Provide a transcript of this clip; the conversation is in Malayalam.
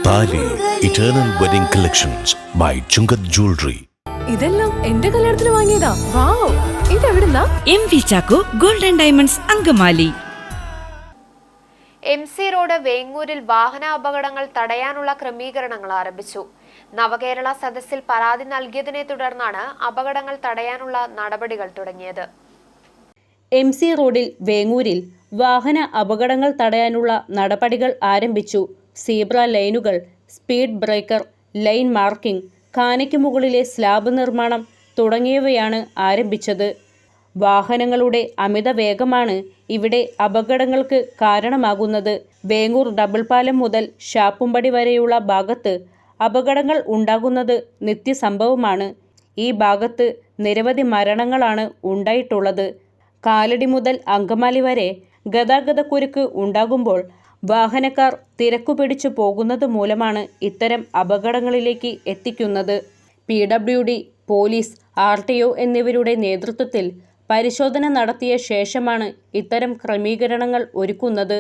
താലി eternal wedding collections by Chungath jewellery. ഇതെല്ലാം എന്റെ കല്യാണത്തിന് വാങ്ങിയതാ. വാവ്, ഇതെവിടുന്നാ? MV Chacko golden diamonds Angamaly. MC road വേങ്ങൂരിൽ വാഹന അപകടങ്ങൾ തടയാനുള്ള ക്രമീകരണങ്ങൾ ആരംഭിച്ചു. നവകേരള സദസ്സിൽ പരാതി നൽകിയതിനെ തുടർന്നാണ് അപകടങ്ങൾ തടയാനുള്ള നടപടികൾ തുടങ്ങിയത്. MC റോഡിൽ വേങ്ങൂരിൽ വാഹന അപകടങ്ങൾ തടയാനുള്ള നടപടികൾ ആരംഭിച്ചു. സീബ്ര ലൈനുകൾ, സ്പീഡ് ബ്രേക്കർ, ലൈൻ മാർക്കിംഗ്, കാനയ്ക്ക് മുകളിലെ സ്ലാബ് നിർമ്മാണം തുടങ്ങിയവയാണ് ആരംഭിച്ചത്. വാഹനങ്ങളുടെ അമിത വേഗമാണ് ഇവിടെ അപകടങ്ങൾക്ക് കാരണമാകുന്നത്. വേങ്ങൂർ ഡബിൾ പാലം മുതൽ ഷാപ്പുംപടി വരെയുള്ള ഭാഗത്ത് അപകടങ്ങൾ ഉണ്ടാകുന്നത് നിത്യസംഭവമാണ്. ഈ ഭാഗത്ത് നിരവധി മരണങ്ങളാണ് ഉണ്ടായിട്ടുള്ളത്. കാലടി മുതൽ അങ്കമാലി വരെ ഗതാഗതക്കുരുക്ക് ഉണ്ടാകുമ്പോൾ വാഹനക്കാർ തിരക്കുപിടിച്ചു പോകുന്നത് മൂലമാണ് ഇത്തരം അപകടങ്ങളിലേക്ക് എത്തിക്കുന്നത്. PWD, പോലീസ്, RTO എന്നിവരുടെ നേതൃത്വത്തിൽ പരിശോധന നടത്തിയ ശേഷമാണ് ഇത്തരം ക്രമീകരണങ്ങൾ ഒരുക്കുന്നത്.